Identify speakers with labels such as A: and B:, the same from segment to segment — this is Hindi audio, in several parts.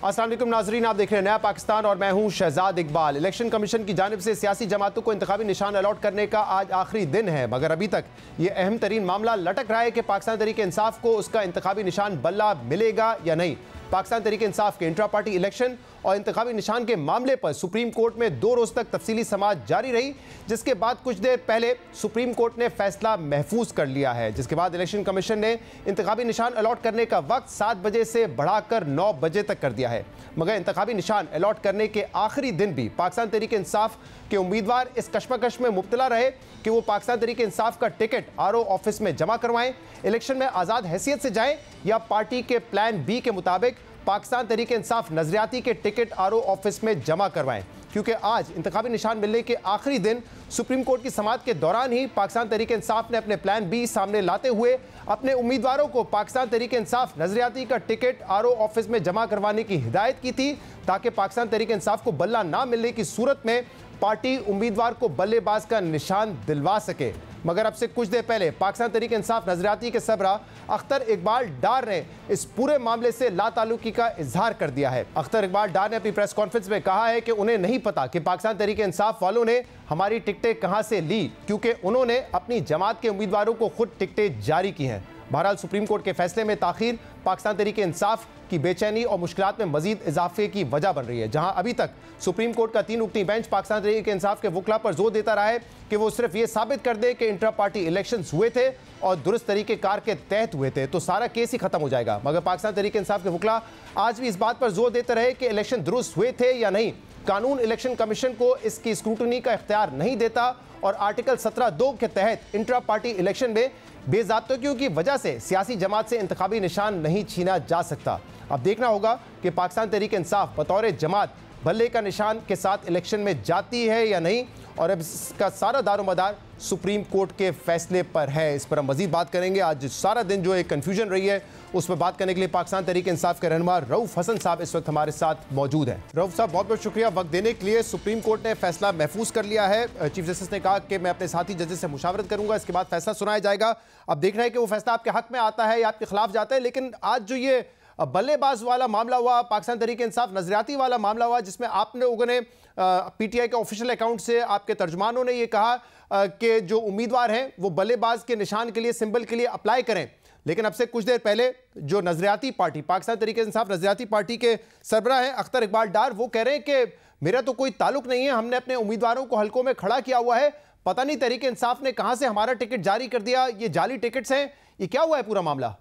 A: अस्सलाम वालेकुम नाजरीन, आप देख रहे हैं नया पाकिस्तान और मैं हूं शहजाद इकबाल। इलेक्शन कमीशन की जानिब से सियासी जमातों को इंतखाबी निशान अलॉट करने का आज आखिरी दिन है, मगर अभी तक ये अहम तरीन मामला लटक रहा है कि पाकिस्तान तहरीक इंसाफ को उसका इंतखाबी निशान बल्ला मिलेगा या नहीं। पाकिस्तान तहरीक इंसाफ के इंट्रा पार्टी इलेक्शन और इंतखाबी निशान के मामले पर सुप्रीम कोर्ट में 2 रोज तक तफसीली समाअत जारी रही, जिसके बाद कुछ देर पहले सुप्रीम कोर्ट ने फैसला महफूज कर लिया है, जिसके बाद इलेक्शन कमीशन ने इंतखाबी निशान अलॉट करने का वक्त 7 बजे से बढ़ाकर 9 बजे तक कर दिया है। मगर इंतखाबी निशान अलॉट करने के आखिरी दिन भी पाकिस्तान तहरीक इंसाफ के उम्मीदवार इस कशमकश में मुब्तला रहे कि वो पाकिस्तान तहरीक इंसाफ का टिकट आरओ ऑफिस में जमा करवाएं, इलेक्शन में आज़ाद हैसियत से जाएं या पार्टी के प्लान बी के मुताबिक पाकिस्तान तहरीक इंसाफ नजरियाती के टिकट आरओ ऑफिस में जमा करवाएं। क्योंकि आज इंतखाबी निशान मिलने के आखिरी दिन सुप्रीम कोर्ट की समाअत के दौरान ही पाकिस्तान तहरीक इंसाफ ने अपने प्लान बी सामने लाते हुए अपने उम्मीदवारों को पाकिस्तान तहरीक इंसाफ नजरियाती का टिकट आरओ ऑफिस में जमा करवाने की हिदायत की थी, ताकि पाकिस्तान तहरीक इंसाफ को बल्ला ना मिलने की सूरत में पार्टी उम्मीदवार को बल्लेबाज का निशान दिलवा सके। मगर अब से कुछ देर पहले पाकिस्तान तहरीक इंसाफ नजरियाती के सबरा अख्तर इकबाल डार ने इस पूरे मामले से लाताल्लुकी का इजहार कर दिया है। अख्तर इकबाल डार ने अपनी प्रेस कॉन्फ्रेंस में कहा है कि उन्हें नहीं पता कि पाकिस्तान तहरीक इंसाफ वालों ने हमारी टिकटें कहां से ली, क्योंकि उन्होंने अपनी जमात के उम्मीदवारों को खुद टिकटें जारी की हैं। बहरहाल सुप्रीम कोर्ट के फैसले में ताखीर पाकिस्तान तहरीक इंसाफ की बेचैनी और मुश्किलात में मजीद इजाफे की वजह बन रही है, जहां अभी तक सुप्रीम कोर्ट का 3 रुकनी बेंच पाकिस्तान तहरीक इंसाफ के वकला पर जोर देता रहा है कि वो सिर्फ ये साबित कर दे कि इंट्रा पार्टी इलेक्शंस हुए थे और दुरुस्त तरीके कार के तहत हुए थे तो सारा केस ही खत्म हो जाएगा। मगर पाकिस्तान तहरीक इंसाफ के वकला आज भी इस बात पर जोर देते रहे कि इलेक्शन दुरुस्त हुए थे या नहीं। कानून इलेक्शन कमीशन को इसकी स्क्रूटनी का इख्तियार नहीं देता और आर्टिकल 17(2) के तहत इंट्रा पार्टी इलेक्शन में बेज़ाब्तगियों की वजह से सियासी जमात से इंतखाबी निशान नहीं छीना जा सकता। अब देखना होगा कि पाकिस्तान तहरीक इंसाफ बतौर जमात बल्ले का निशान के साथ इलेक्शन में जाती है या नहीं, और अब इसका सारा दारोमदार सुप्रीम कोर्ट के फैसले पर है। इस पर हम मजीद बात करेंगे। आज सारा दिन जो एक कन्फ्यूजन रही है उस पर बात करने के लिए पाकिस्तान तहरीक इंसाफ के रहनुमा रऊफ हसन साहब इस वक्त हमारे साथ मौजूद हैं। रऊफ साहब, बहुत बहुत शुक्रिया वक्त देने के लिए। सुप्रीम कोर्ट ने फैसला महफूज कर लिया है। चीफ जस्टिस ने कहा कि मैं अपने साथी जजेस से मुशावरत करूंगा, इसके बाद फैसला सुनाया जाएगा। अब देखना है कि वो फैसला आपके हक में आता है या आपके खिलाफ जाता है। लेकिन आज जो ये बल्लेबाज वाला मामला हुआ, पाकिस्तान तहरीक इंसाफ नजरियाती वाला मामला हुआ, जिसमें आप लोगों ने पीटीआई के ऑफिशियल अकाउंट से आपके तर्जमानों ने ये कहा कि जो उम्मीदवार हैं वो बल्लेबाज के निशान के लिए, सिंबल के लिए अप्लाई करें। लेकिन अब से कुछ देर पहले जो नजरियाती पार्टी पाकिस्तान तहरीक इंसाफ नजरियाती पार्टी के सरबराह हैं अख्तर इकबाल डार, वो कह रहे हैं कि मेरा तो कोई ताल्लुक नहीं है, हमने अपने उम्मीदवारों को हलकों में खड़ा किया हुआ है, पता नहीं तहरीक इंसाफ ने कहां से हमारा टिकट जारी कर दिया, ये जाली टिकट्स हैं, ये क्या हुआ है पूरा मामला?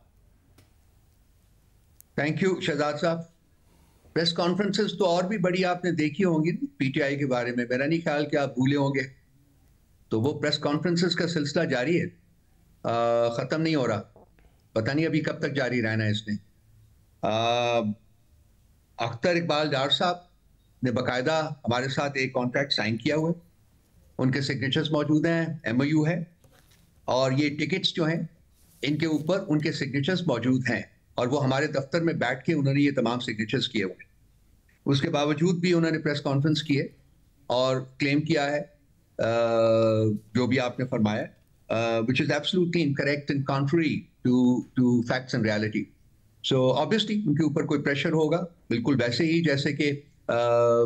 B: थैंक यू शहजाद साहब। प्रेस कॉन्फ्रेंसेस तो और भी बड़ी आपने देखी होंगी पीटीआई के बारे में, मेरा नहीं ख्याल कि आप भूले होंगे। तो वो प्रेस कॉन्फ्रेंसेस का सिलसिला जारी है, खत्म नहीं हो रहा, पता नहीं अभी कब तक जारी रहना है इसने। अख्तर इकबाल डार साहब ने बाकायदा हमारे साथ एक कॉन्ट्रैक्ट साइन किया हुआ है, उनके सिग्नेचर्स मौजूद हैं, एमओयू है, और ये टिकट्स जो हैं इनके ऊपर उनके सिग्नेचर्स मौजूद हैं, और वो हमारे दफ्तर में बैठ के उन्होंने ये तमाम सिग्नेचर्स किए हुए। उसके बावजूद भी उन्होंने प्रेस कॉन्फ्रेंस की है और क्लेम किया है जो भी आपने फरमाया, which is absolutely incorrect and contrary to facts and reality. So obviously उनके ऊपर कोई प्रेशर होगा, बिल्कुल वैसे ही जैसे कि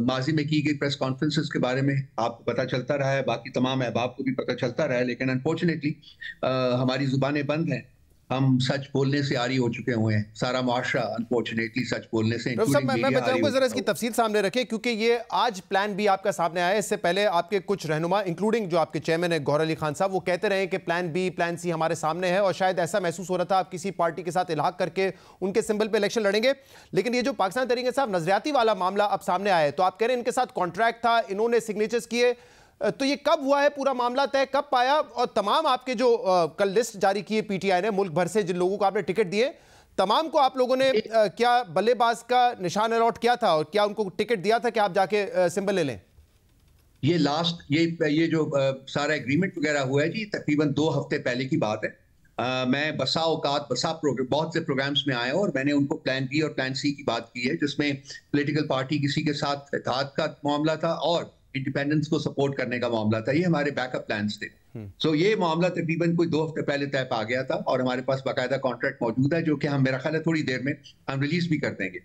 B: माजी में की गई प्रेस कॉन्फ्रेंसेस के बारे में आपको पता चलता रहा है, बाकी तमाम अहबाब को भी पता चलता रहा है। लेकिन अनफॉर्चुनेटली हमारी जुबानें बंद हैं, हम सच बोलने से आरी हो चुके हुए हैं, सारा मुआशरा अनफॉर्चुनेटली सच बोलने से।
A: मैं बताऊंगा जरा इसकी तफसील सामने रखें, क्योंकि ये आज प्लान बी आपका सामने आया है। इससे पहले आपके कुछ रहनुमा इंक्लूडिंग जो आपके चेयरमैन है गौहर अली खान साहब, वो कहते रहे कि प्लान बी प्लान सी हमारे सामने है, और शायद ऐसा महसूस हो रहा था आप किसी पार्टी के साथ इल्हाक करके उनके सिंबल पर इलेक्शन लड़ेंगे। लेकिन ये जो पाकिस्तान तहरीक इंसाफ नजरियाती वाला मामला अब सामने आया है, तो आप कह रहे हैं इनके साथ कॉन्ट्रैक्ट था, इन्होंने सिग्नेचर्स किए, तो ये कब हुआ है पूरा मामला तय कब पाया? और तमाम आपके जो कल लिस्ट जारी की है पीटीआई ने मुल्क भर से जिन लोगों को आपने टिकट दिए, तमाम को आप लोगों ने क्या बल्लेबाज का निशान अलॉट किया था और क्या उनको टिकट दिया था कि आप जाके सिंबल ले लें?
B: ये लास्ट ये जो सारा एग्रीमेंट वगैरह हुआ है जी, तकरीबन 2 हफ्ते पहले की बात है। मैं बसा औकात बहुत से प्रोग्राम्स में आया और मैंने उनको प्लान बी और प्लान सी की बात की है, जिसमें पॉलिटिकल पार्टी किसी के साथ इत्तेहाद का मामला था और इंडिपेंडेंस को सपोर्ट करने का मामला था। ये हमारे बैकअप प्लान्स थे। सो ये मामला तकरीबन कोई 2 हफ्ते पहले तय पा गया था और हमारे पास बाकायदा कॉन्ट्रैक्ट मौजूद है, जो कि हम मेरा ख्याल है थोड़ी देर में हम रिलीज भी कर देंगे।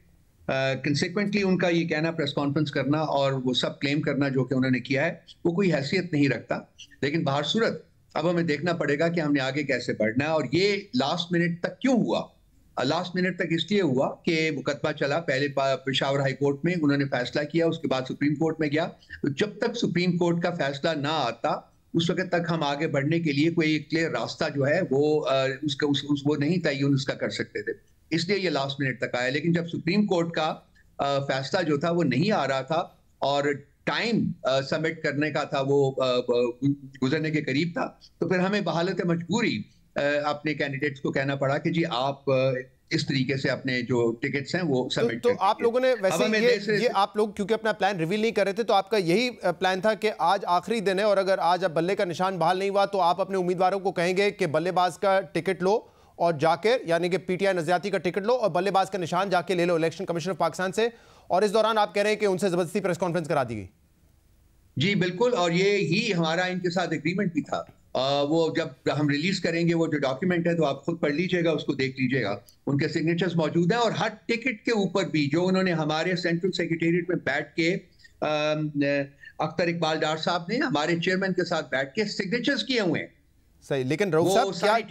B: कंसिक्वेंटली उनका ये कहना, प्रेस कॉन्फ्रेंस करना और वो सब क्लेम करना जो कि उन्होंने किया है, वो कोई हैसियत नहीं रखता। लेकिन बाहर सूरत अब हमें देखना पड़ेगा कि हमने आगे कैसे बढ़ना है। और ये लास्ट मिनट तक क्यों हुआ? लास्ट मिनट तक इसलिए हुआ कि मुकदमा चला, पहले पेशावर हाई कोर्ट में उन्होंने फैसला किया, उसके बाद सुप्रीम कोर्ट में गया। तो जब तक सुप्रीम कोर्ट का फैसला ना आता उस वक्त तक हम आगे बढ़ने के लिए कोई क्लियर रास्ता जो है वो वो नहीं तयन उसका कर सकते थे, इसलिए ये लास्ट मिनट तक आया। लेकिन जब सुप्रीम कोर्ट का फैसला जो था वो नहीं आ रहा था और टाइम सबमिट करने का था, वो गुजरने के करीब था, तो फिर हमें बहालत मजबूरी अपने कैंडिडेट्स को कहना पड़ा कि जी आप इस तरीके से अपने जो टिकट्स हैं वो सबमिट
A: तो आप लोगों ने वैसे ये आप लोग क्योंकि अपना प्लान रिवील नहीं कर रहे थे, तो आपका यही प्लान था कि आज आखिरी दिन है और अगर आज अब बल्ले का निशान बहाल नहीं हुआ तो आप अपने उम्मीदवारों को कहेंगे कि बल्लेबाज का टिकट लो और जाकर, यानी कि पीटीआई नजरियाती का टिकट लो और बल्लेबाज का निशान जाके ले लो इलेक्शन कमीशन ऑफ पाकिस्तान से। और इस दौरान आप कह रहे हैं कि उनसे जबरदस्ती प्रेस कॉन्फ्रेंस करा दी गई।
B: जी बिल्कुल, और ये ही हमारा इनके साथ एग्रीमेंट भी था। वो जब हम रिलीज करेंगे वो जो डॉक्यूमेंट है तो आप खुद पढ़ लीजिएगा, उसको देख लीजिएगा, उनके सिग्नेचर्स मौजूद हैं। और हर टिकट के ऊपर भी जो उन्होंने हमारे सेंट्रल सेक्रेटेरिएट में बैठ के अख्तर इकबाल डार साहब ने हमारे चेयरमैन के साथ बैठ के सिग्नेचर्स किए हुए हैं।
A: सही, लेकिन रऊफ साहब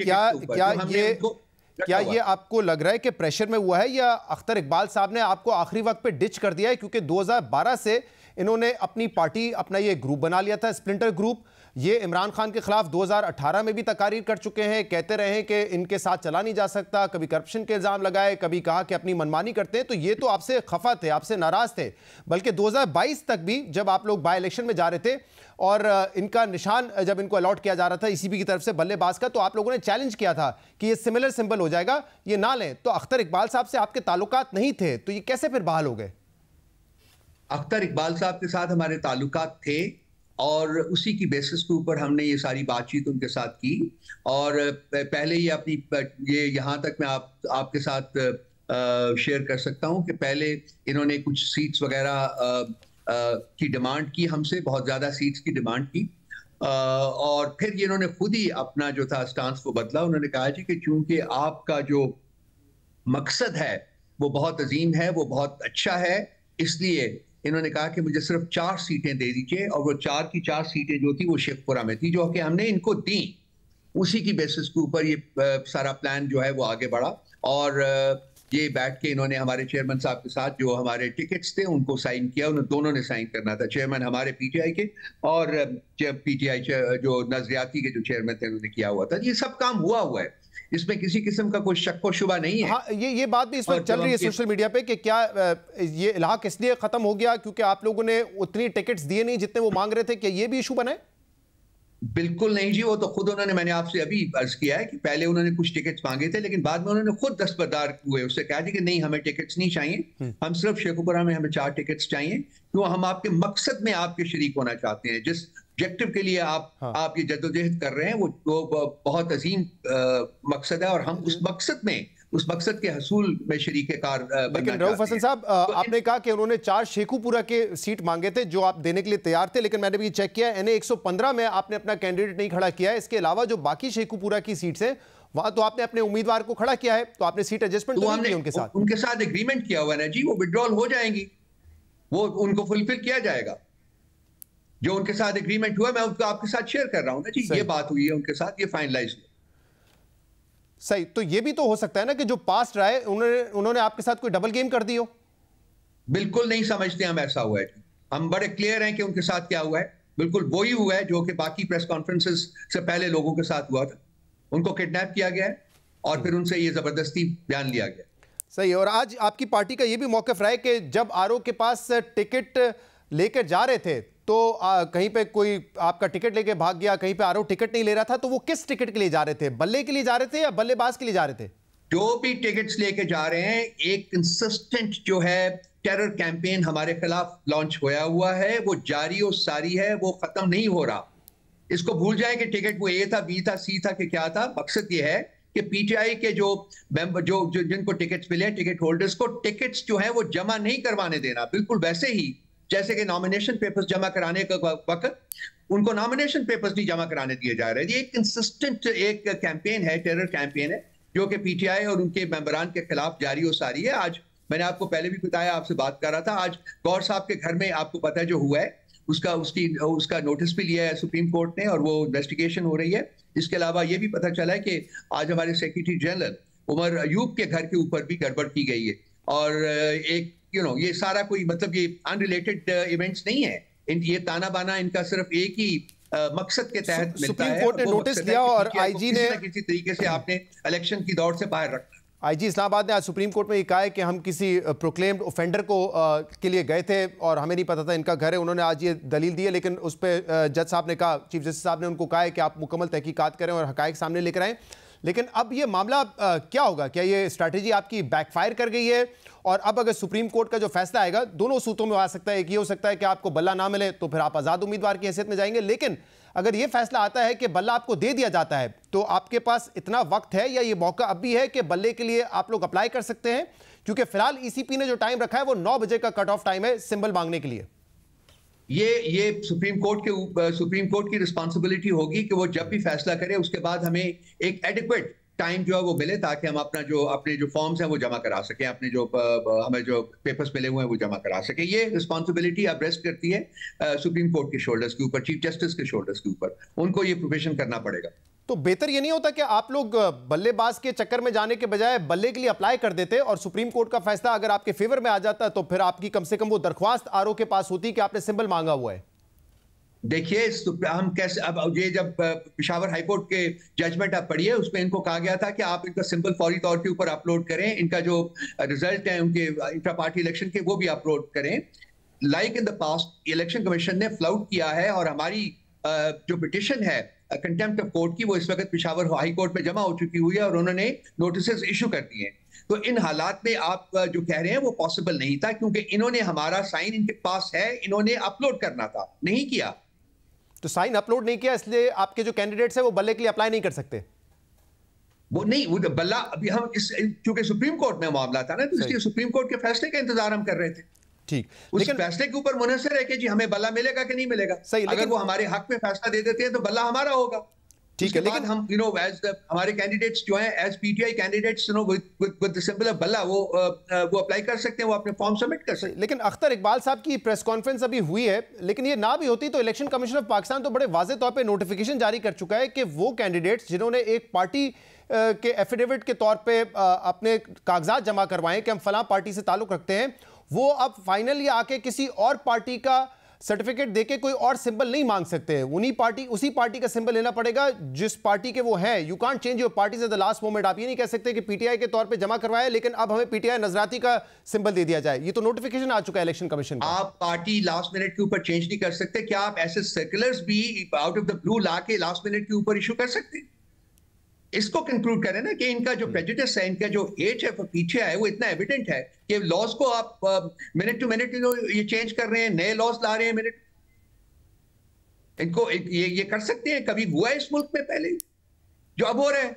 A: क्या ये आपको लग रहा है कि प्रेशर में हुआ है या अख्तर इकबाल साहब ने आपको आखिरी वक्त पे डिच कर दिया है? क्योंकि 2012 से इन्होंने अपनी पार्टी, अपना ये ग्रुप बना लिया था, स्प्लिंटर ग्रुप। ये इमरान खान के खिलाफ 2018 में भी तकारीर कर चुके हैं, कहते रहे हैं कि इनके साथ चला नहीं जा सकता, कभी करप्शन के इल्जाम लगाए, कभी कहा कि अपनी मनमानी करते हैं। तो ये तो आपसे खफा थे, आपसे नाराज थे। बल्कि 2022 तक भी जब आप लोग बाय इलेक्शन में जा रहे थे और इनका निशान जब इनको अलॉट किया जा रहा था ईसीबी की तरफ से बल्लेबाज का, तो आप लोगों ने चैलेंज किया था कि ये सिमिलर सिंबल हो जाएगा, ये ना लें। तो अख्तर इकबाल साहब से आपके ताल्लुकात नहीं थे, तो ये कैसे फिर बहाल हो गए?
B: अख्तर इकबाल साहब के साथ हमारे ताल्लुकात थे और उसी की बेसिस के ऊपर हमने ये सारी बातचीत उनके साथ की। और पहले ही अपनी ये यहाँ तक मैं आपके साथ शेयर कर सकता हूँ कि पहले इन्होंने कुछ सीट्स वगैरह की डिमांड की हमसे, बहुत ज़्यादा सीट्स की डिमांड की। और फिर ये इन्होंने खुद ही अपना जो था स्टांस को बदला। उन्होंने कहा जी कि चूंकि आपका जो मकसद है वो बहुत अजीम है, वो बहुत अच्छा है, इसलिए इन्होंने कहा कि मुझे सिर्फ 4 सीटें दे दीजिए। और वो 4 की 4 सीटें जो थी वो शेखपुरा में थी, जो कि हमने इनको दी। उसी की बेसिस के ऊपर ये सारा प्लान जो है वो आगे बढ़ा। और ये बैठ के इन्होंने हमारे चेयरमैन साहब के साथ जो हमारे टिकट्स थे उनको साइन किया। उन्होंने दोनों ने साइन करना था, चेयरमैन हमारे पीटीआई के और पीटीआई जो नजरियाती के जो चेयरमैन थे उन्होंने किया हुआ था। ये सब काम हुआ है, इसमें किसी किस्म का कोई शक व शुबा नहीं है।
A: हाँ, ये बात भी इस वक्त चल रही है सोशल मीडिया पे कि क्या ये इलाक इसलिए खत्म हो गया क्योंकि आप लोगों ने उतनी टिकट्स दिए नहीं जितने वो मांग रहे थे, कि ये भी इशू बना है?
B: बिल्कुल नहीं जी, वो तो खुद उन्होंने, मैंने आपसे अभी अर्ज किया है कि पहले उन्होंने कुछ टिकट्स मांगे थे, लेकिन बाद में उन्होंने खुद दस्तबरदार हुए, उससे कहा कि नहीं हमें टिकट्स नहीं चाहिए, हम सिर्फ शेखुपुरा में हमें 4 टिकट्स चाहिए। तो हम आपके मकसद में आपके शरीक होना चाहते हैं, जिस ऑब्जेक्टिव के लिए आप ये जद्दोजहद कर रहे हैं वो बहुत अजीम मकसद है और हम उस मकसद के हसूल में शरीके कार।
A: लेकिन रऊफ हसन साहब, आपने कहा कि उन्होंने 4 शेखुपुरा के सीट मांगे थे जो आप देने के लिए तैयार थे, लेकिन मैंने भी चेक किया NA 115 में आपने अपना कैंडिडेट नहीं खड़ा किया है। इसके अलावा जो बाकी शेखुपुरा की सीट्स हैं वहां तो आपने अपने उम्मीदवार को खड़ा किया है, तो आपने सीट एडजस्टमेंट तो नहीं की
B: उनके साथ एग्रीमेंट किया हुआ है ना जी, वो विड्रॉल हो जाएंगी, वो उनको फुलफिल किया जाएगा। जो उनके साथ एग्रीमेंट हुआ मैं उनको आपके साथ शेयर कर रहा हूं ना जी, ये बात हुई है उनके साथ, ये फाइनलाइज हुआ।
A: सही, तो ये भी तो हो सकता है ना कि जो पास्ट रहा है उन्होंने आपके साथ कोई डबल गेम कर दी हो?
B: बिल्कुल नहीं समझते हम ऐसा हुआ है, हम बड़े क्लियर हैं कि उनके साथ क्या हुआ है। बिल्कुल वही हुआ है जो कि बाकी प्रेस कॉन्फ्रेंसेस से पहले लोगों के साथ हुआ था। उनको किडनैप किया गया है और फिर उनसे ये जबरदस्ती बयान लिया गया।
A: सही, और आज आपकी पार्टी का ये भी मौक़िफ़ रहा है कि जब आरओ के पास टिकट लेकर जा रहे थे तो कहीं पे कोई आपका टिकट लेके भाग गया, कहीं पे आरओ टिकट नहीं ले रहा था, तो वो किस टिकट के लिए जा रहे थे? बल्ले के लिए जा रहे थे या बल्लेबाज के लिए जा रहे थे?
B: जो भी टिकट्स लेके जा रहे हैं, एक कंसिस्टेंट जो है टेरर कैंपेन हमारे खिलाफ लॉन्च होया हुआ है, वो जारी और सारी है, वो खत्म नहीं हो रहा। इसको भूल जाए कि टिकट वो ए था, बी था, सी था कि क्या था। मकसद ये है कि पीटीआई के जो मेंबर जो जिनको टिकट्स मिले, टिकट होल्डर्स को टिकट्स जो है वो जमा नहीं करवाने देना। बिल्कुल वैसे ही जैसे कि नॉमिनेशन पेपर्स जमा कराने का वक्त उनको नॉमिनेशन पेपर्स नहीं जमा कराने दिए जा रहे। ये एक कंसिस्टेंट एक कैंपेन है, टेरर कैंपेन है, जो कि पीटीआई और उनके मेंबरान के खिलाफ जारी और सारी है। आज मैंने आपको पहले भी बताया, आपसे बात कर रहा था। आज गौर साहब के घर में आपको पता है जो हुआ है, उसका नोटिस भी लिया है सुप्रीम कोर्ट ने और वो इन्वेस्टिगेशन हो रही है। इसके अलावा ये भी पता चला है कि आज हमारे सेक्रेटरी जनरल उमर अयूब के घर के ऊपर भी गड़बड़ की गई है। और एक ये सारा कोई मतलब ये अनरिलेटेड इवेंट्स नहीं है। ये ताना बाना इनका सिर्फ एक ही मकसद के तहत मिलता है।
A: सुप्रीम कोर्ट ने नोटिस दिया और आईजी ने
B: किसी तरीके से आपने इलेक्शन की दौड़ से बाहर रखा।
A: आईजी इस्लामाबाद ने आज सुप्रीम कोर्ट में ये कहा है कि हम किसी प्रोक्लेम्ड ऑफेंडर को के लिए गए थे और हमें नहीं पता था इनका घर है। उन्होंने आज ये दलील दी है, लेकिन उस पर जज साहब ने कहा, चीफ जस्टिस साहब ने उनको कहा है कि आप मुकम्मल तहकीकात करें और हकायक सामने लेकर आएँ। लेकिन अब ये मामला क्या होगा? क्या ये स्ट्रैटेजी आपकी बैकफायर कर गई है? और अब अगर सुप्रीम कोर्ट का जो फैसला आएगा, दोनों सूत्रों में आ सकता है। एक ये हो सकता है कि आपको बल्ला ना मिले तो फिर आप आज़ाद उम्मीदवार की हैसियत में जाएंगे, लेकिन अगर ये फैसला आता है कि बल्ला आपको दे दिया जाता है तो आपके पास इतना वक्त है या ये मौका अब भी है कि बल्ले के लिए आप लोग अप्लाई कर सकते हैं? क्योंकि फिलहाल ईसीपी ने जो टाइम रखा है वो 9 बजे का कट ऑफ टाइम है सिंबल मांगने के लिए।
B: ये सुप्रीम कोर्ट की रिस्पॉन्सिबिलिटी होगी कि वो जब भी फैसला करे उसके बाद हमें एक एडिक्वेट टाइम जो है वो मिले, ताकि हम अपने जो फॉर्म्स हैं वो जमा करा सकें, अपने जो हमें जो पेपर्स मिले हुए हैं वो जमा करा सकें। ये रिस्पॉन्सिबिलिटी अब रेस्ट करती है सुप्रीम कोर्ट के शोल्डर्स के ऊपर, चीफ जस्टिस के शोल्डर्स के ऊपर। उनको ये प्रोविजन करना पड़ेगा।
A: तो बेहतर ये नहीं होता कि आप लोग बल्लेबाज के चक्कर में जाने के बजाय बल्ले के लिए अप्लाई कर देते और सुप्रीम कोर्ट का फैसला अगर आपके फेवर में आ जाता तो फिर आपकी कम से कम वो दरख्वास्त आरओ के पास होती कि आपने सिंबल मांगा हुआ है?
B: देखिए, हम कैसे, अब ये जब पेशावर हाईकोर्ट के जजमेंट आप पढ़िए, उसमें इनको कहा गया था कि आप इनका सिंबल फौरी तौर के ऊपर अपलोड करें, इनका जो रिजल्ट है उनके इंट्रा पार्टी इलेक्शन के वो भी अपलोड करें। Like in the past election commission ने फ्लाउट किया है और हमारी जो पिटिशन है कंटेम्प्ट ऑफ कोर्ट की, वो इस वक्त पेशावर हाई कोर्ट में जमा हो चुकी हुई है और उन्होंने नोटिस इशू कर दिए हैं। तो इन हालात में आप जो कह रहे हैं वो पॉसिबल नहीं था, क्योंकि इन्होंने हमारा साइन इनके पास है, इन्होंने अपलोड करना था, नहीं किया।
A: तो साइन अपलोड नहीं किया, इसलिए आपके जो कैंडिडेट्स हैं वो बल्ले के लिए अप्लाई नहीं कर सकते।
B: वो नहीं, वो बल्ला अभी हम क्योंकि सुप्रीम कोर्ट में मामला था ना, तो इसलिए सुप्रीम कोर्ट के फैसले का इंतजार हम कर रहे थे।
A: ठीक,
B: उस फैसले के ऊपर मुनहसर है कि जी हमें बल्ला मिलेगा कि नहीं मिलेगा।
A: सही,
B: अगर वो हमारे हक में फैसला दे देते हैं तो बल्ला हमारा होगा। ठीक है, लेकिन हम एज हमारे कैंडिडेट्स जो हैं, as PTI candidates with the symbol of बल्ला, वो अप्लाई कर सकते हैं, वो अपने फॉर्म सबमिट कर सकते हैं।
A: लेकिन अख्तर इकबाल साहब की प्रेस कॉन्फ्रेंस अभी हुई है, लेकिन ये ना भी होती तो इलेक्शन कमीशन ऑफ पाकिस्तान तो बड़े वाज़ेह तौर पे नोटिफिकेशन जारी कर चुका है कि वो कैंडिडेट्स जिन्होंने एक पार्टी के एफिडेविट के तौर पे अपने कागजात जमा करवाएं कि हम फलां पार्टी से ताल्लुक रखते हैं, वो अब फाइनली आके किसी और पार्टी का सर्टिफिकेट देके कोई और सिंबल नहीं मांग सकते। उसी पार्टी का सिंबल लेना पड़ेगा जिस पार्टी के वो हैं। You can't change your party at the last moment. आप ये नहीं कह सकते कि पीटीआई के तौर पे जमा करवाया लेकिन अब हमें पीटीआई नजराती का सिंबल दे दिया जाए। ये तो नोटिफिकेशन आ चुका है इलेक्शन कमीशन का।
B: आप पार्टी लास्ट मिनट के ऊपर चेंज नहीं कर सकते। क्या आप ऐसे सर्कुलर्स भी आउट ऑफ द ब्लू ला के लास्ट मिनट के ऊपर इशू कर सकते हैं? इसको कंक्लूड करें ना कि इनका जो प्रेजुडिस है, इनका जो हेट है पीछे है, वो इतना एविडेंट है कि लॉज को आप मिनट टू मिनट ये चेंज कर रहे हैं, नए लॉज ला रहे हैं मिनट। इनको ये कर सकते हैं? कभी हुआ है इस मुल्क में पहले जो अब हो रहा है?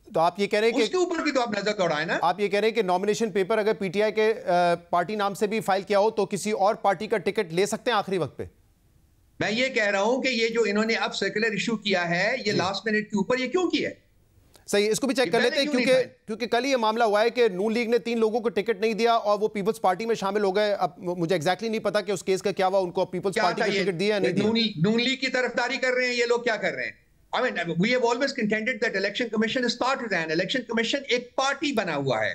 A: तो आप ये कह रहे हैं कि
B: उसके ऊपर भी तो आप नजर दौड़ाएं ना।
A: आप ये कह रहे हैं कि नॉमिनेशन पेपर अगर पीटीआई के पार्टी नाम से भी फाइल किया हो तो किसी और पार्टी का टिकट ले सकते हैं आखिरी वक्त पे?
B: मैं ये कह रहा हूं कि ये जो इन्होंने अब सर्कुलर इशू किया है, ये लास्ट मिनट के ऊपर ये क्यों किया है?
A: सही, इसको भी चेक कर लेते हैं क्योंकि कल ये मामला हुआ है कि नून लीग ने 3 लोगों को टिकट नहीं दिया और वो पीपल्स पार्टी में शामिल हो गए। अब मुझे एग्जैक्टली नहीं पता कि उस केस का क्या हुआ, उनको पीपल्स पार्टी को टिकट दिया नहीं दिया।
B: नून लीग की तरफदारी कर रहे हैं ये लोग, क्या कर रहे हैं? I mean, we have always contended that election commission is partisan. election commission एक पार्टी बना हुआ है,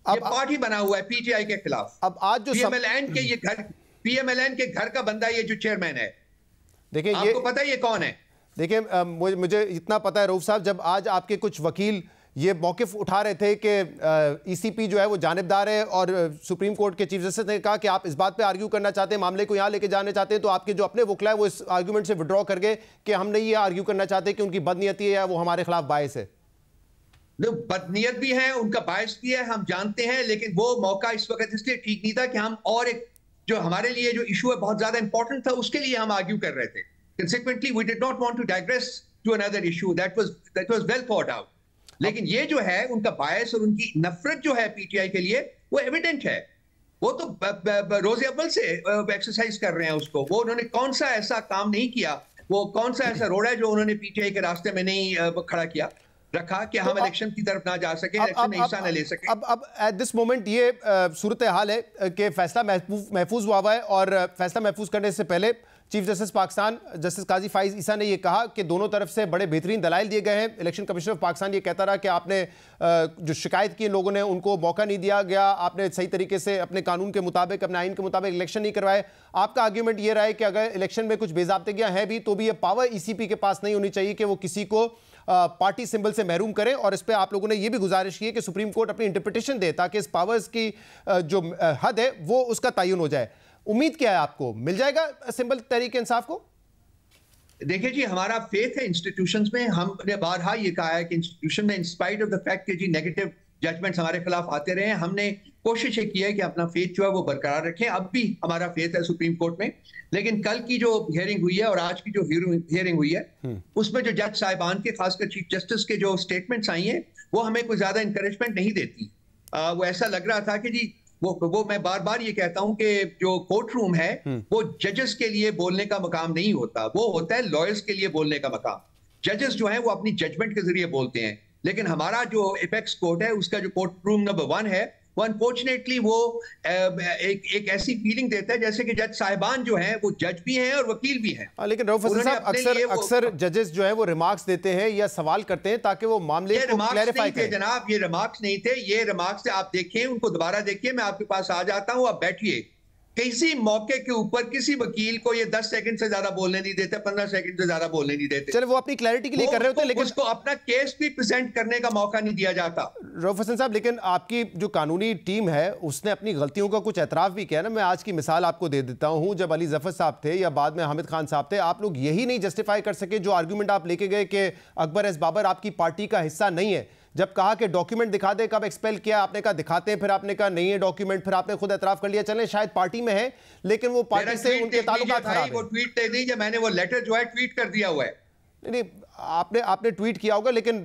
B: ये पार्टी बना हुआ है पीटीआई के खिलाफ।
A: अब आज जो
B: पीएमएलएन के ये घर, पीएमएलएन के घर का बंदा ये जो चेयरमैन है,
A: देखिए
B: आपको पता है ये कौन है?
A: देखिए मुझे इतना पता है रऊफ साहब, जब आज आपके कुछ वकील ये मौकिफ उठा रहे थे कि ईसीपी जो है वो जानिबदार है और सुप्रीम कोर्ट के चीफ जस्टिस ने कहा कि आप इस बात पे आर्ग्यू करना चाहते हैं, मामले को यहाँ लेके जाने चाहते हैं, तो आपके जो अपने वकील है वो इस आर्ग्यूमेंट से विड्रॉ कर गए कि हम नहीं ये आर्ग्यू करना चाहते कि उनकी बदनीयती है या वो हमारे खिलाफ बायस है।
B: बदनीयत भी है, उनका बायस भी है, हम जानते हैं, लेकिन वो मौका इस वक्त इसलिए ठीक नहीं था कि हम और एक जो हमारे लिए जो इशू है बहुत ज्यादा इंपॉर्टेंट था, उसके लिए हम आर्ग्यू कर रहे थे। Consequently, we did not want to digress to another issue that was well thought out. लेकिन ये जो है उनका बायस और उनकी नफरत जो है पीटीआई के लिए वो एविडेंट है। वो तो रोज़े अव्वल से एक्सरसाइज कर रहे हैं उसको। वो उन्होंने कौन सा ऐसा काम नहीं किया, वो कौन सा ऐसा रोड है जो उन्होंने पीटीआई के रास्ते में नहीं खड़ा किया? रखा कि हम इलेक्शन की तरफ ना जा सके, इलेक्शन में हिस्सा न ले सके।
A: अब एट दिस मोमेंट ये सूरत हाल है कि फैसला महफूज हुआ है और फैसला महफूज करने से पहले चीफ जस्टिस पाकिस्तान जस्टिस काजी फाइज ईसा ने यह कहा कि दोनों तरफ से बड़े बेहतरीन दलाइल दिए गए हैं। इलेक्शन कमिश्नर ऑफ पाकिस्तान ये कहता रहा कि आपने जो शिकायत की लोगों ने उनको मौका नहीं दिया गया, आपने सही तरीके से अपने कानून के मुताबिक, अपने आइन के मुताबिक इलेक्शन नहीं करवाए। आपका आर्ग्यूमेंट ये रहा है कि अगर इलेक्शन में कुछ बेज़ाब्तियां हैं भी तो भी ये पावर ईसीपी के पास नहीं होनी चाहिए कि वो किसी को पार्टी सिंबल से महरूम करें, और इस पे आप लोगों ने ये भी गुजारिश की है कि सुप्रीम कोर्ट अपनी इंटरप्रिटेशन दे ताकि इस पावर्स की जो हद है वो उसका तयन हो जाए। उम्मीद क्या है आपको मिल जाएगा सिंबल तहरीक इंसाफ को?
B: देखिए जी, हमारा फेथ है इंस्टीट्यूशंस में। हमने बारहा ये कहा है कि इंस्टीट्यूशन में इंस्पाइट ऑफ द फैक्ट कि जी नेगेटिव जजमेंट्स हमारे खिलाफ आते रहे, हमने कोशिश की है कि अपना फेथ जो है वो बरकरार रखें। अब भी हमारा फेथ है सुप्रीम कोर्ट में। लेकिन कल की जो हियरिंग हुई है और आज की जो हियरिंग हुई है उसमें जो जज साहिबान के, खासकर चीफ जस्टिस के जो स्टेटमेंट्स आई हैं वो हमें कोई ज्यादा इंकरेजमेंट नहीं देती। वो ऐसा लग रहा था कि जी वो मैं बार बार ये कहता हूं कि जो कोर्ट रूम है वो जजेस के लिए बोलने का मकाम नहीं होता, वो होता है लॉयर्स के लिए बोलने का मकाम। जजेस जो है वो अपनी जजमेंट के जरिए बोलते हैं, लेकिन हमारा जो एपेक्स कोर्ट है उसका जो कोर्ट रूम नंबर 1 है वो अनफॉर्चुनेटली वो एक ऐसी फीलिंग देता है जैसे कि जज साहिबान जो हैं वो जज भी हैं और वकील भी हैं।
A: लेकिन रऊफ हसन साहब, अक्सर जजेस जो है वो रिमार्क्स देते हैं या सवाल करते हैं ताकि वो मामले को क्लैरिफाई करें।
B: जनाब ये रिमार्क्स नहीं थे, ये रिमार्क्स थे। आप देखिए उनको दोबारा देखिए, मैं आपके पास आ जाता हूं, आप बैठिए। किसी मौके के ऊपर किसी वकील को ये 10 सेकंड से ज्यादा बोलने नहीं देते, 15 सेकंड से ज्यादा बोलने नहीं देते।
A: चलो वो अपनी क्लैरिटी के लिए कर रहे होते हैं, लेकिन
B: उसको अपना केस भी प्रेजेंट करने का मौका नहीं दिया जाता।
A: रऊफ हसन साहब, लेकिन आपकी जो कानूनी टीम है उसने अपनी गलतियों का कुछ एतराफ भी किया ना। मैं आज की मिसाल आपको दे देता हूं, जब अली जफर साहब थे या बाद में हामिद खान साहब थे, आप लोग यही नहीं जस्टिफाई कर सके जो आर्ग्यूमेंट आप लेके गए कि अकबर एस बाबर आपकी पार्टी का हिस्सा नहीं है। जब कहा कि डॉक्यूमेंट दिखा दे, कब एक्सपेल किया, आपने कहा दिखाते हैं, फिर आपने कहा नहीं है डॉक्यूमेंट, फिर आपने खुद एतराफ कर लिया चलें शायद पार्टी में है लेकिन वो पार्टी से उनके ताल्लुकात खराब है।
B: वो ट्वीट दे दीजिए, मैंने वो लेटर जो है ट्वीट कर दिया हुआ है।
A: नहीं, आपने ट्वीट किया होगा, लेकिन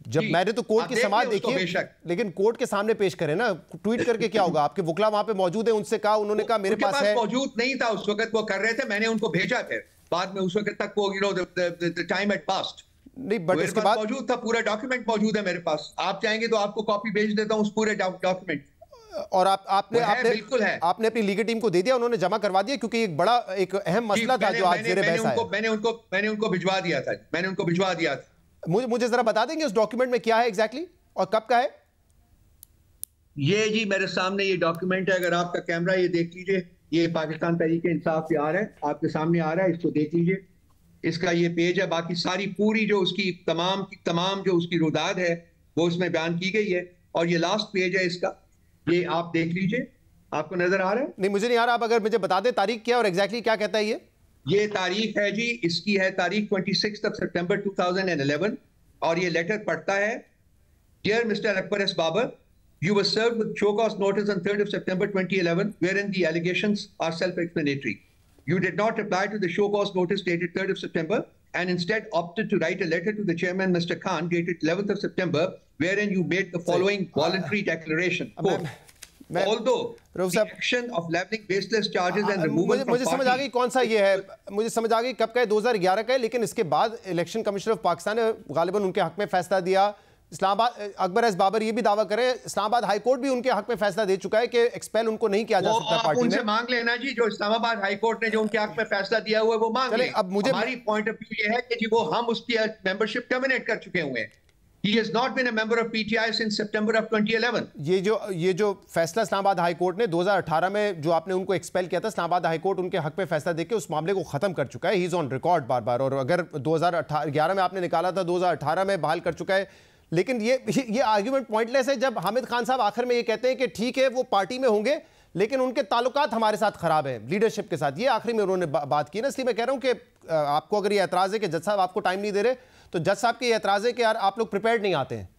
A: जब मैंने तो कोर्ट की समाअत देखी, लेकिन कोर्ट के सामने पेश करें ना, ट्वीट करके क्या होगा? आपके वकील वहां पे मौजूद है, उनसे कहा, उन्होंने कहा मेरे पास है।
B: मौजूद नहीं था उस वक्त, वो कर रहे थे, मैंने उनको भेजा, फिर बाद में उस वक्त तक वो द टाइम हैड पास्ड
A: नहीं, बट इसके बाद
B: मौजूद था, पूरा डॉक्यूमेंट मौजूद है मेरे पास। आप चाहेंगे तो आपको कॉपी भेज देता हूं उस पूरे डॉक्यूमेंट।
A: और आपने
B: बिल्कुल है,
A: आपने अपनी लीगल टीम को दे दिया, उन्होंने जमा करवा दिया, क्योंकि एक बड़ा एक अहम मसला था जो आज ज़ेरे बहस आया।
B: मैंने उनको भिजवा दिया था, मैंने उनको भिजवा दिया था।
A: मुझे जरा बता देंगे उस डॉक्यूमेंट में क्या है एग्जैक्टली और कब का है?
B: ये जी मेरे सामने ये डॉक्यूमेंट है, अगर आपका कैमरा ये देख लीजिए, ये पाकिस्तान तहरीक इंसाफ आ रहा है, आपके सामने आ रहा है, इसको देख लीजिए। इसका ये पेज है, बाकी सारी पूरी जो उसकी तमाम जो उसकी रुदाद है वो उसमें बयान की गई है, और ये लास्ट पेज है इसका, ये आप देख लीजिए। आपको नजर आ रहा है?
A: नहीं, मुझे नहीं आ रहा। आप अगर मुझे बता दें तारीख क्या और एग्जैक्टली क्या कहता है
B: ये तारीख है जी, इसकी है तारीख 26 सितंबर 2011, और ये लेटर पढ़ता है, dear mister Akbar S Babar, you were served with show cause notice on 3rd of September 2011 wherein the allegations are self-explanatory. You did not reply to the show cause notice dated 3rd of September and instead opted to write a letter to the chairman, Mr. Khan, dated 11th of September, wherein you made the following voluntary declaration. Although the action of leveling baseless charges and removal from
A: मुझे समझ आ गई कौन सा ये है, मुझे समझ आ गई कब का है, 2011 का है, लेकिन इसके बाद इलेक्शन कमिश्नर ऑफ पाकिस्तान ने गालिबन उनके हक में फैसला दिया। इस्लामाबाद, अकबर एस बाबर ये भी दावा करे, इस्लामाबाद हाई कोर्ट भी उनके हक में फैसला दे चुका है कि एक्सपेल उनको नहीं किया जा सकता पार्टी में।
B: उनसे मांग लेना जी, जो इस्लामाबाद हाई कोर्ट ने जो उनके हक में फैसला दिया हुआ है वो मांग लें।
A: अब मुझे
B: हमारी पॉइंट ऑफ व्यू ये है कि जी वो हम उसकी मेंबरशिप टर्मिनेट कर चुके हुए हैं। He has not been a member of PTI since September of 2011.
A: ये जो फैसला इस्लामाबाद हाई कोर्ट ने 2018 में जो आपने उनको एक्सपेल किया था, इस्लामाबाद हाई कोर्ट उनके हक में फैसला देके उस मामले को खत्म कर चुका है। ही इज ऑन रिकॉर्ड बार बार, और अगर 2011 में आपने निकाला था, 2018 में बहाल कर चुका है। लेकिन ये आर्ग्यूमेंट पॉइंटलेस है जब हामिद खान साहब आखिर में ये कहते हैं कि ठीक है वो पार्टी में होंगे लेकिन उनके ताल्लुकात हमारे साथ खराब है लीडरशिप के साथ। ये आखिरी में उन्होंने बात की ना, इसलिए मैं कह रहा हूं कि आपको अगर ये एतराज़ है कि जज साहब आपको टाइम नहीं दे रहे, तो जज साहब के ये एतराज़ है कि यार आप लोग प्रिपेयर्ड नहीं आते हैं।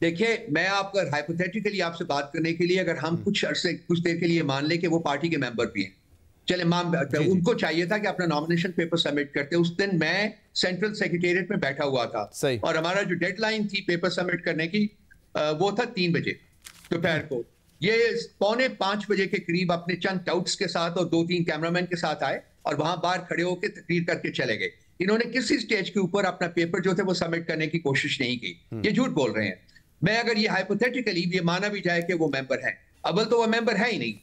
B: देखिए, मैं आपका हाइपोथेटिकली आपसे बात करने के लिए, अगर हम कुछ देर के लिए मान लें कि वो पार्टी के मेंबर भी हैं, चले उनको चाहिए था कि अपना नॉमिनेशन पेपर सबमिट करते। उस दिन मैं सेंट्रल सेक्रेटेरिएट में बैठा हुआ था और हमारा जो डेडलाइन थी पेपर सबमिट करने की वो था 3 बजे दोपहर को। ये 4:45 बजे के करीब अपने चंद टाउट्स के साथ और 2-3 कैमरामैन के साथ आए और वहां बाहर खड़े होकर तकरीर करके चले गए। इन्होंने किसी स्टेज के ऊपर अपना पेपर जो थे वो सबमिट करने की कोशिश नहीं की। ये झूठ बोल रहे हैं। मैं अगर ये हाइपोथेटिकली ये माना भी जाए कि वो मेंबर है, अव्वल तो वो मेंबर है ही नहीं,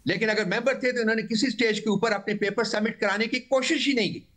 B: लेकिन अगर मेंबर थे तो इन्होंने किसी स्टेज के ऊपर अपने पेपर सबमिट कराने की कोशिश ही नहीं की।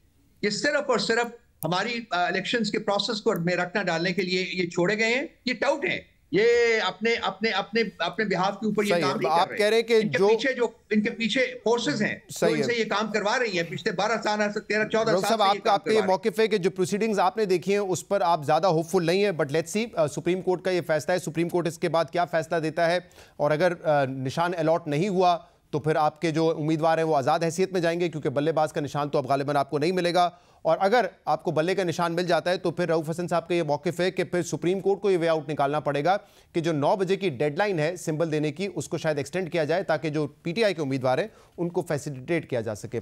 B: ये सिर्फ और सिर्फ हमारी इलेक्शंस के प्रोसेस को में रखना डालने के लिए ये छोड़े गए हैं। ये टाउट हैं, ये अपने अपने अपने अपने बिहाफ के ऊपर ये काम नहीं
A: आप कह रहे हैं कि
B: इनके पीछे फोर्सेस हैं जो इनसे ये काम करवा रही हैं पिछले 12 साल 13-14 साल से।
A: आपका ये मौकिफ है कि जो प्रोसीडिंग्स आपने देखी हैं उस पर आप ज्यादा होपफुल नहीं है, but let's see supreme court का ये फैसला है, सुप्रीम कोर्ट इसके बाद क्या फैसला देता है, और अगर निशान अलॉट नहीं हुआ तो फिर आपके जो उम्मीदवार हैं वो आज़ाद हैसियत में जाएंगे, क्योंकि बल्लेबाज का निशान तो अब गालिबन आपको नहीं मिलेगा। और अगर आपको बल्ले का निशान मिल जाता है तो फिर रऊफ हसन साहब का ये मौकिफ है कि फिर सुप्रीम कोर्ट को ये वे आउट निकालना पड़ेगा कि जो 9 बजे की डेडलाइन है सिंबल देने की, उसको शायद एक्सटेंड किया जाए ताकि जो पीटीआई के उम्मीदवार हैं उनको फैसिलिटेट किया जा सके।